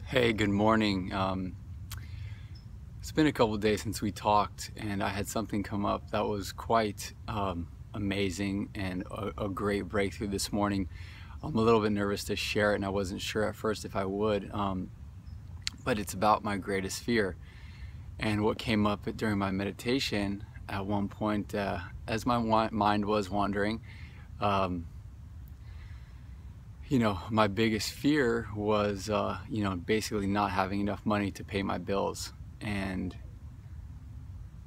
Hey, good morning. It's been a couple of days since we talked, and I had something come up that was quite amazing and a great breakthrough this morning. I'm a little bit nervous to share it, and I wasn't sure at first if I would, but it's about my greatest fear. And what came up during my meditation at one point, as my mind was wandering, um, my biggest fear was, basically not having enough money to pay my bills. And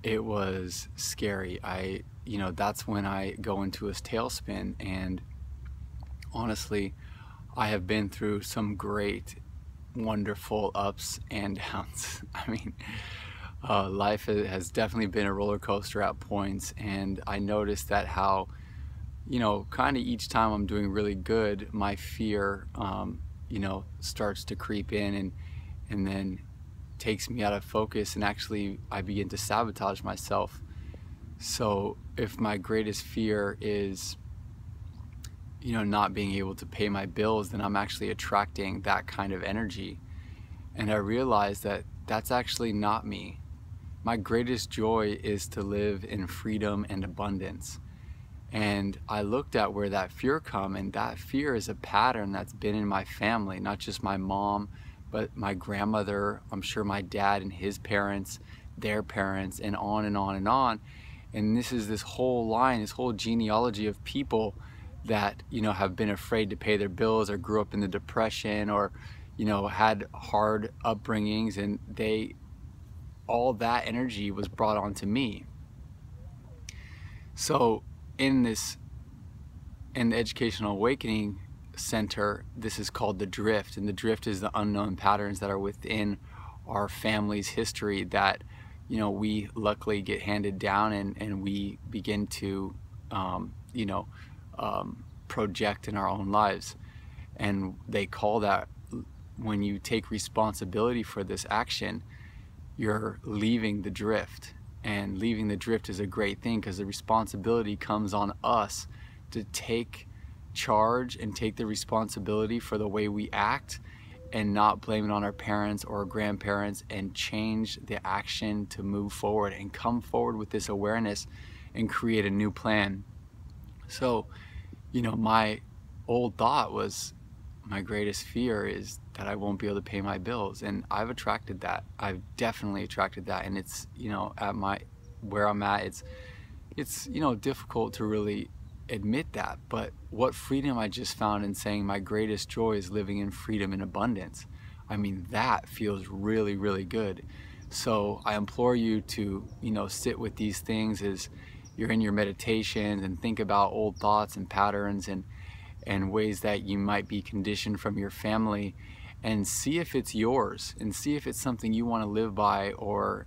it was scary. That's when I go into a tailspin. And honestly, I have been through some great, wonderful ups and downs. Life has definitely been a roller coaster at points. And I noticed that how kind of each time I'm doing really good, my fear, starts to creep in and then takes me out of focus, and actually I begin to sabotage myself. So if my greatest fear is, not being able to pay my bills, then I'm actually attracting that kind of energy. And I realized that that's actually not me. My greatest joy is to live in freedom and abundance. And I looked at where that fear come, and that fear is a pattern that's been in my family, not just my mom, but my grandmother, I'm sure my dad and his parents, their parents, and on and on and on. And this whole line, this whole genealogy of people that, have been afraid to pay their bills, or grew up in the Depression, or, had hard upbringings, and all that energy was brought onto me. So in the Educational Awakening Center, this is called the drift, and the drift is the unknown patterns that are within our family's history that we luckily get handed down, and we begin to project in our own lives. And they call that, when you take responsibility for this action, you're leaving the drift. And leaving the drift is a great thing, because the responsibility comes on us to take charge and take the responsibility for the way we act, and not blame it on our parents or our grandparents, and change the action to move forward and come forward with this awareness and create a new plan. So, my old thought was, my greatest fear is that I won't be able to pay my bills, and I've attracted that. I've definitely attracted that, and it's where I'm at, it's difficult to really admit that. But what freedom I just found in saying my greatest joy is living in freedom and abundance. That feels really, really good. So I implore you to sit with these things as you're in your meditations, and think about old thoughts and patterns and ways that you might be conditioned from your family, and see if it's yours, and see if it's something you want to live by, or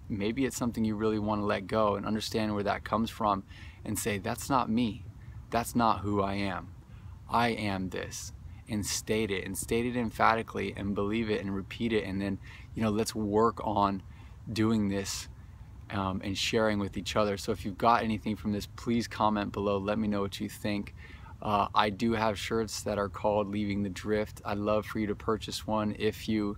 maybe it's something you really want to let go, and understand where that comes from, and say, that's not me, that's not who I am I am this. And state it emphatically, and believe it and repeat it. And then let's work on doing this and sharing with each other. So if you've got anything from this, please comment below. Let me know what you think. I do have shirts that are called Leaving the Drift. I'd love for you to purchase one. If you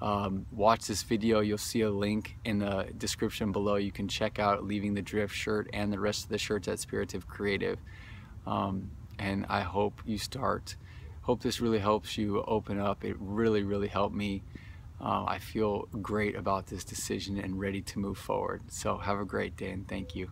watch this video, you'll see a link in the description below. You can check out Leaving the Drift shirt and the rest of the shirts at Spiritive Creative. And I hope this really helps you open up. It really, really helped me. I feel great about this decision and ready to move forward. So have a great day, and thank you.